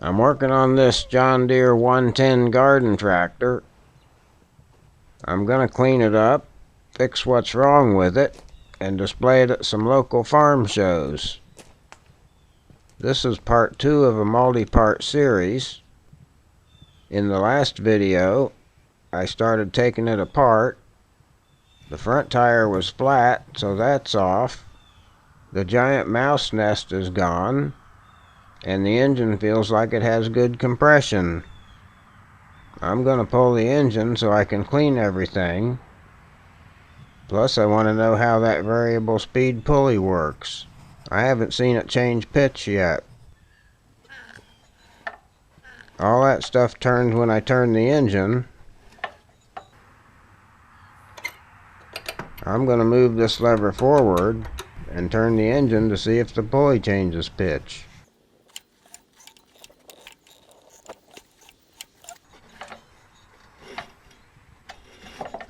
I'm working on this John Deere 110 garden tractor. I'm going to clean it up, fix what's wrong with it, and display it at some local farm shows. This is part 2 of a multi-part series. In the last video, I started taking it apart. The front tire was flat, so that's off. The giant mouse nest is gone, and the engine feels like it has good compression. I'm going to pull the engine so I can clean everything. Plus, I want to know how that variable speed pulley works. I haven't seen it change pitch yet. All that stuff turns when I turn the engine. I'm going to move this lever forward and turn the engine to see if the pulley changes pitch.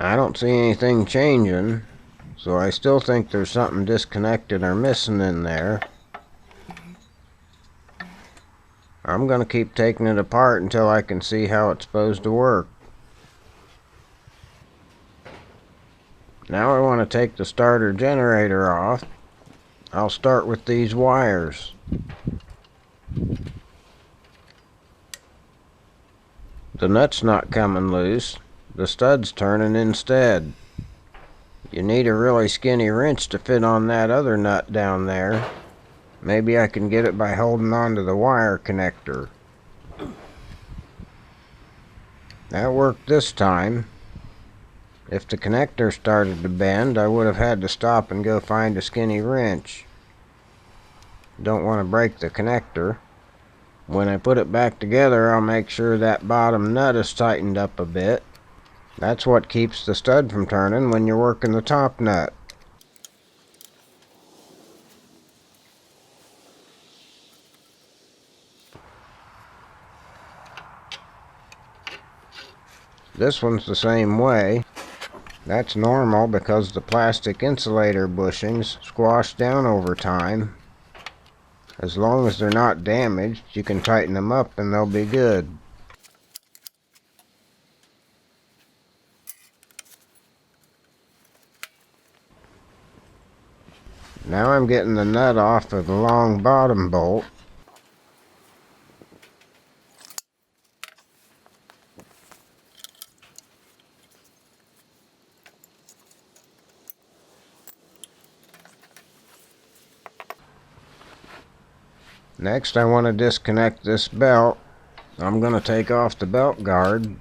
I don't see anything changing, so I still think there's something disconnected or missing in there. I'm going to keep taking it apart until I can see how it's supposed to work. Now I want to take the starter generator off. I'll start with these wires. The nut's not coming loose. The stud's turning instead. You need a really skinny wrench to fit on that other nut down there. Maybe I can get it by holding on to the wire connector. That worked this time. If the connector started to bend, I would have had to stop and go find a skinny wrench. Don't want to break the connector. When I put it back together, I'll make sure that bottom nut is tightened up a bit. That's what keeps the stud from turning when you're working the top nut. This one's the same way. That's normal because the plastic insulator bushings squash down over time. As long as they're not damaged, you can tighten them up and they'll be good. Now I'm getting the nut off of the long bottom bolt. Next, I want to disconnect this belt. I'm going to take off the belt guard.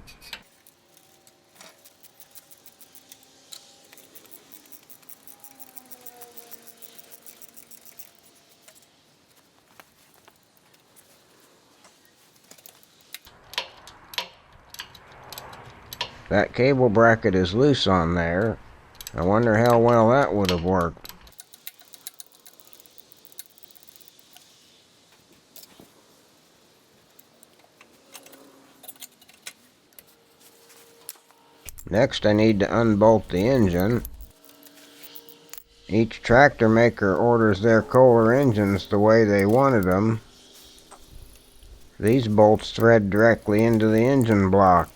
That cable bracket is loose on there. I wonder how well that would have worked. Next, I need to unbolt the engine. Each tractor maker orders their Kohler engines the way they wanted them. These bolts thread directly into the engine block.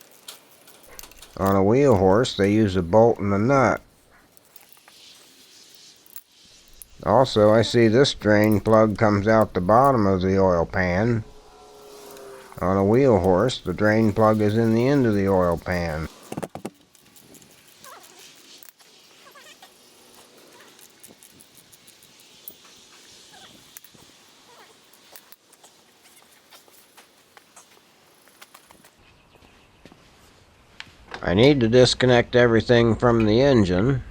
On a wheel horse, they use a bolt and a nut. Also, I see this drain plug comes out the bottom of the oil pan. On a wheel horse, the drain plug is in the end of the oil pan. I need to disconnect everything from the engine.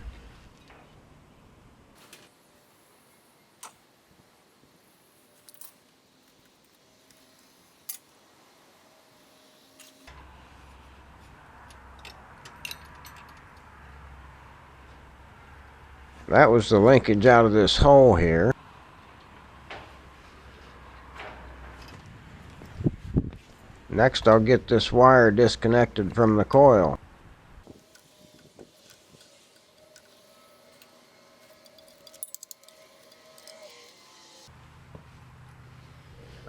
That was the linkage out of this hole here. Next, I'll get this wire disconnected from the coil.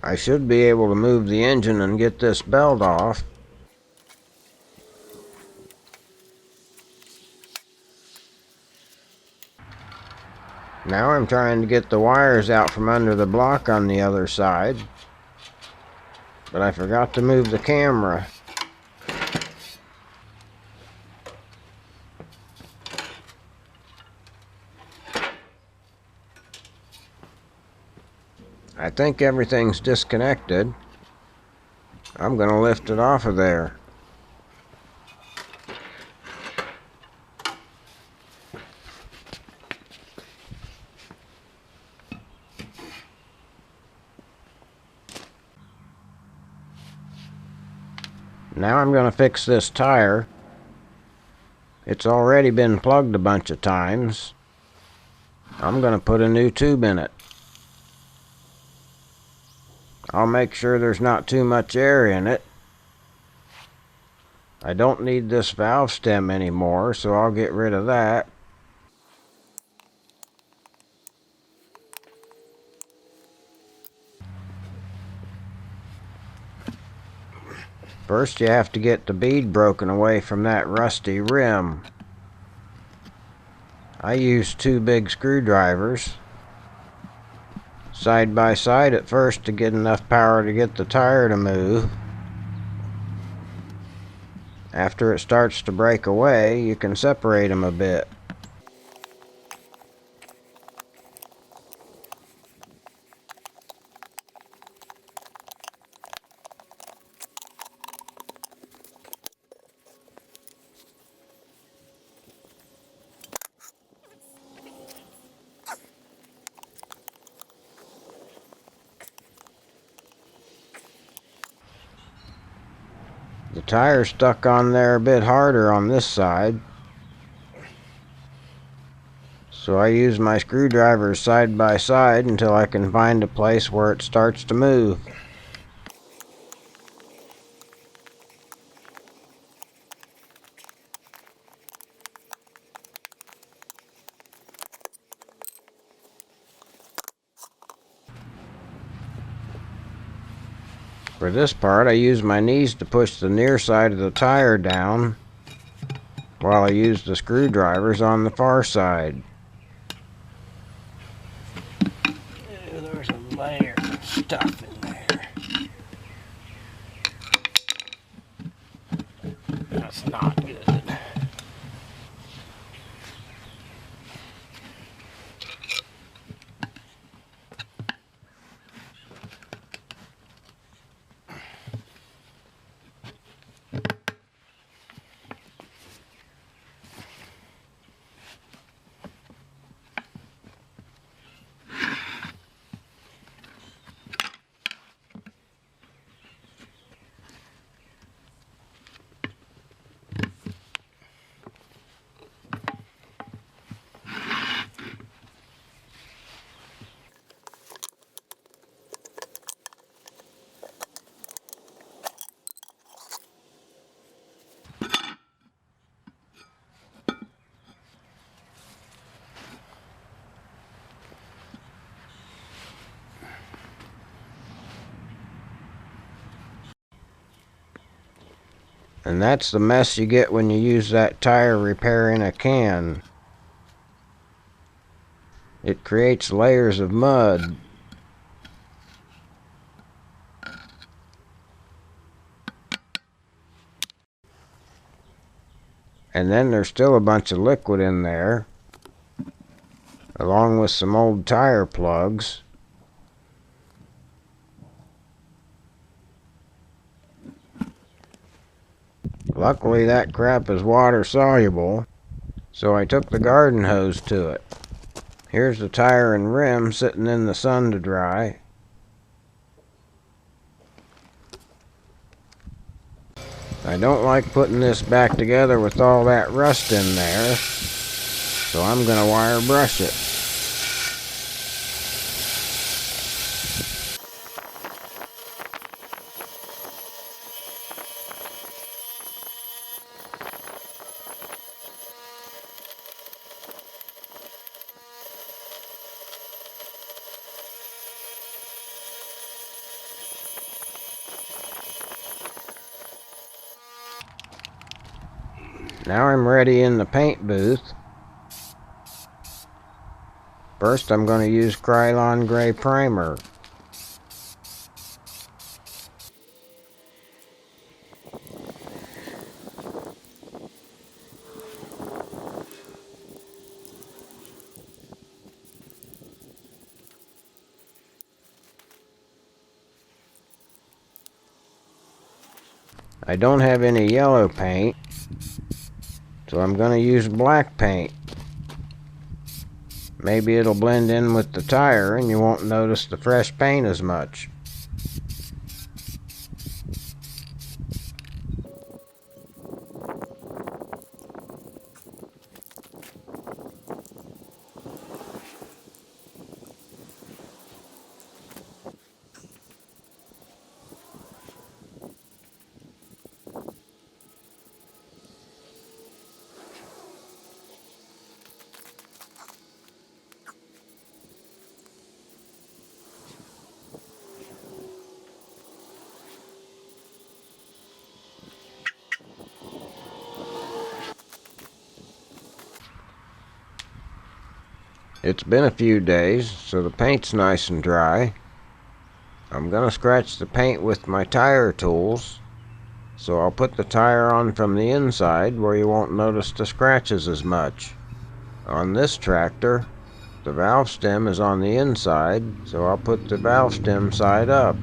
I should be able to move the engine and get this belt off. Now I'm trying to get the wires out from under the block on the other side, but I forgot to move the camera. I think everything's disconnected. I'm going to lift it off of there. Now I'm going to fix this tire. It's already been plugged a bunch of times. I'm going to put a new tube in it. I'll make sure there's not too much air in it. I don't need this valve stem anymore, so I'll get rid of that. First, you have to get the bead broken away from that rusty rim. I used 2 big screwdrivers, side by side at first, to get enough power to get the tire to move. After it starts to break away, you can separate them a bit. The tire's stuck on there a bit harder on this side, so I use my screwdrivers side by side until I can find a place where it starts to move. For this part, I use my knees to push the near side of the tire down, while I use the screwdrivers on the far side. There's a layer of stuff in there. That's not good. And that's the mess you get when you use that tire repair in a can. It creates layers of mud. And then there's still a bunch of liquid in there, along with some old tire plugs. Luckily that crap is water soluble, so I took the garden hose to it. Here's the tire and rim sitting in the sun to dry. I don't like putting this back together with all that rust in there, so I'm going to wire brush it. Now I'm ready in the paint booth. First I'm going to use Krylon Gray Primer. I don't have any yellow paint, so I'm going to use black paint. Maybe it'll blend in with the tire and you won't notice the fresh paint as much. It's been a few days, so the paint's nice and dry. I'm gonna scratch the paint with my tire tools, so I'll put the tire on from the inside where you won't notice the scratches as much. On this tractor, the valve stem is on the inside, so I'll put the valve stem side up.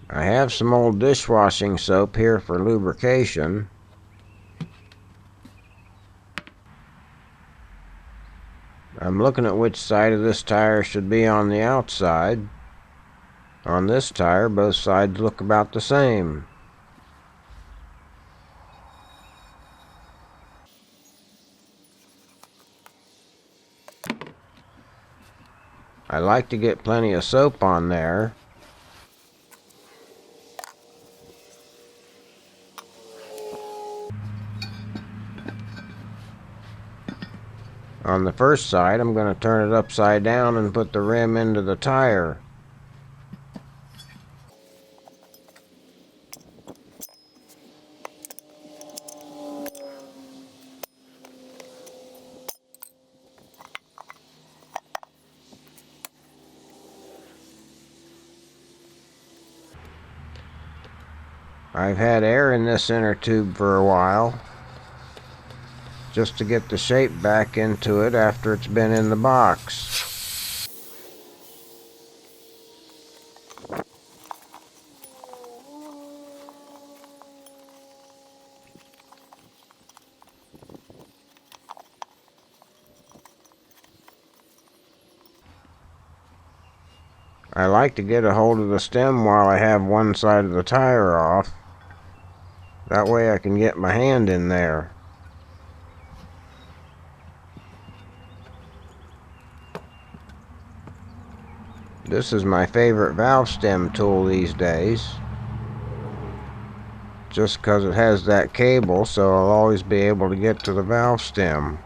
I have some old dishwashing soap here for lubrication. I'm looking at which side of this tire should be on the outside. On this tire, both sides look about the same. I like to get plenty of soap on there. On the first side, I'm going to turn it upside down and put the rim into the tire. I've had air in this inner tube for a while, just to get the shape back into it after it's been in the box. I like to get a hold of the stem while I have one side of the tire off. That way I can get my hand in there. This is my favorite valve stem tool these days, just because it has that cable, so I'll always be able to get to the valve stem.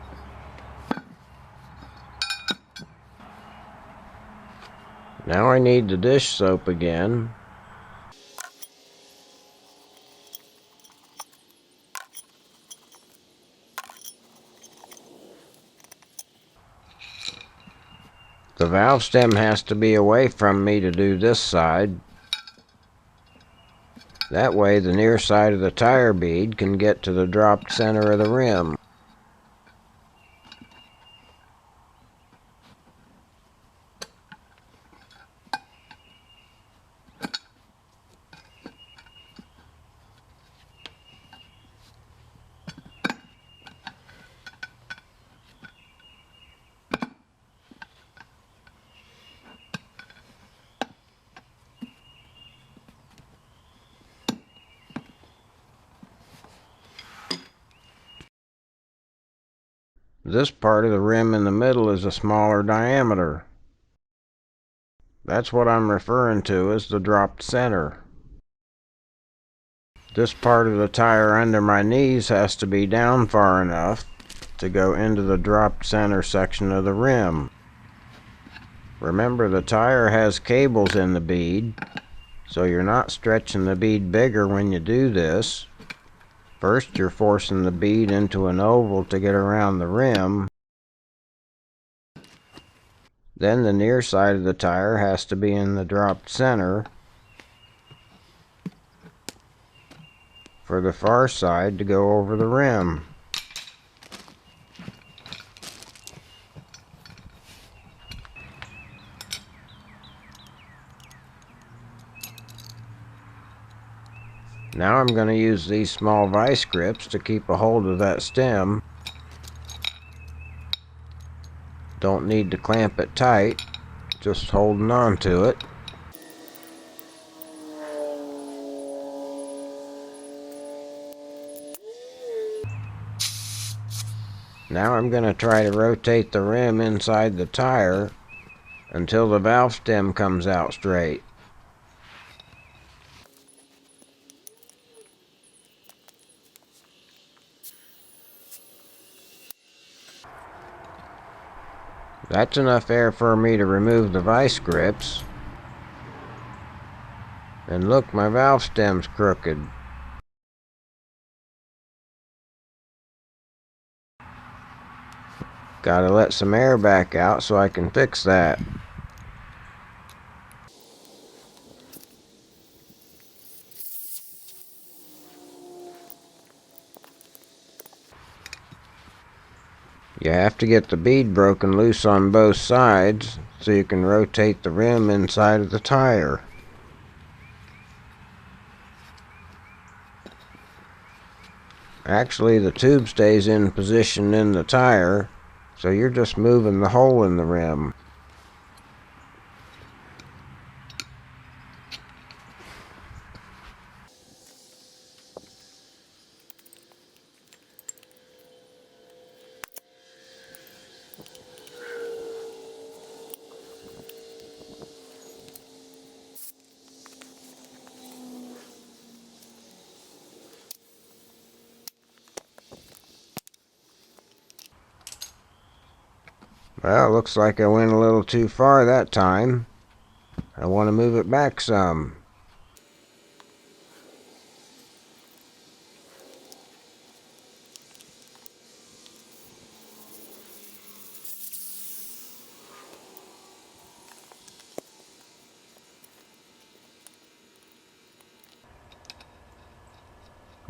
Now I need the dish soap again. The valve stem has to be away from me to do this side. That way the near side of the tire bead can get to the dropped center of the rim. This part of the rim in the middle is a smaller diameter. That's what I'm referring to as the dropped center. This part of the tire under my knees has to be down far enough to go into the dropped center section of the rim. Remember, the tire has cables in the bead, so you're not stretching the bead bigger when you do this. First, you're forcing the bead into an oval to get around the rim. Then the near side of the tire has to be in the dropped center for the far side to go over the rim. Now I'm going to use these small vice grips to keep a hold of that stem. Don't need to clamp it tight, just holding on to it. Now I'm going to try to rotate the rim inside the tire until the valve stem comes out straight. That's enough air for me to remove the vice grips. And look, my valve stem's crooked. Gotta let some air back out so I can fix that. You have to get the bead broken loose on both sides so you can rotate the rim inside of the tire. Actually, the tube stays in position in the tire, so you're just moving the hole in the rim. Well, looks like I went a little too far that time. I want to move it back some.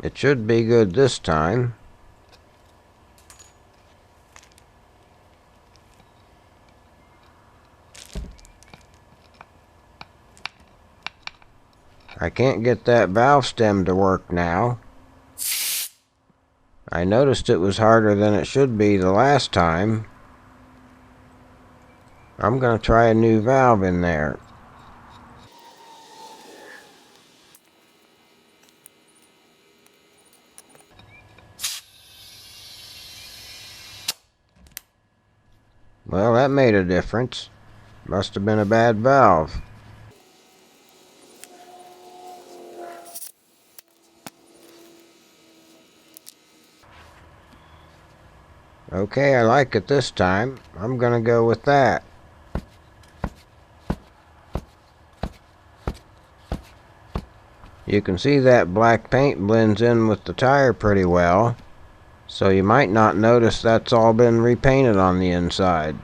It should be good this time. I can't get that valve stem to work now. I noticed it was harder than it should be the last time. I'm going to try a new valve in there. Well, that made a difference. Must have been a bad valve. Okay, I like it this time. I'm gonna go with that. You can see that black paint blends in with the tire pretty well, so you might not notice that's all been repainted on the inside.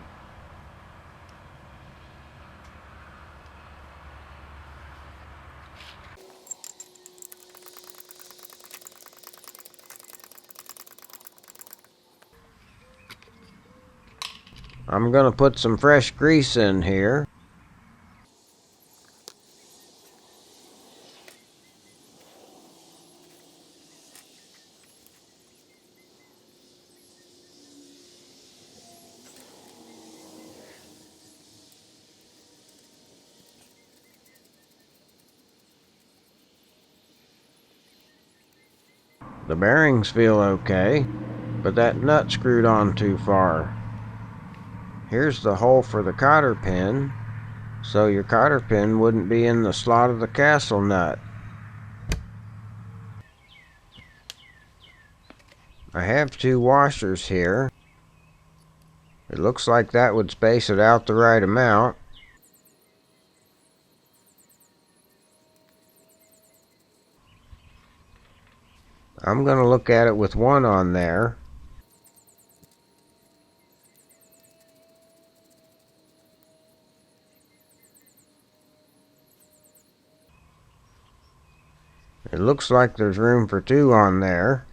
I'm gonna put some fresh grease in here. The bearings feel okay, but that nut screwed on too far. Here's the hole for the cotter pin, so your cotter pin wouldn't be in the slot of the castle nut. I have two washers here. It looks like that would space it out the right amount. I'm going to look at it with one on there. It looks like there's room for two on there.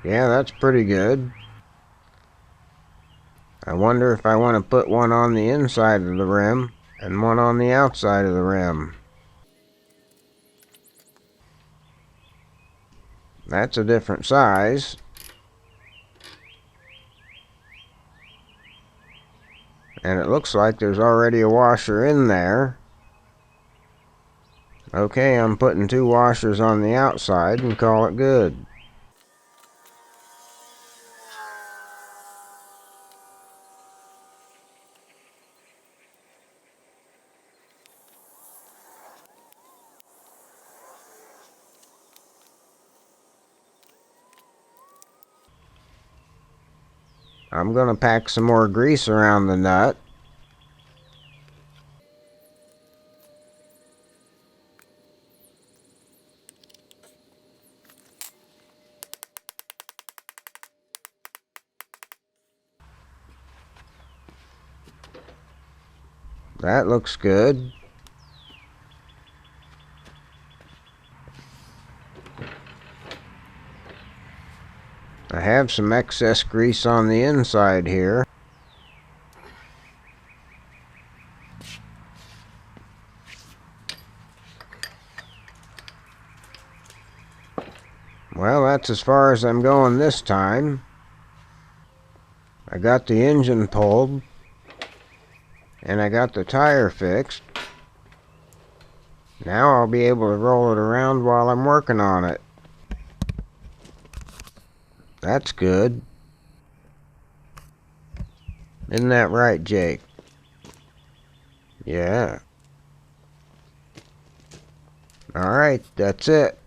Yeah, that's pretty good. I wonder if I want to put one on the inside of the rim and one on the outside of the rim. That's a different size. And it looks like there's already a washer in there. Okay, I'm putting two washers on the outside and call it good. I'm going to pack some more grease around the nut. That looks good. I have some excess grease on the inside here. Well, that's as far as I'm going this time. I got the engine pulled, and I got the tire fixed. Now I'll be able to roll it around while I'm working on it. That's good. Isn't that right, Jake? Yeah. Alright, that's it.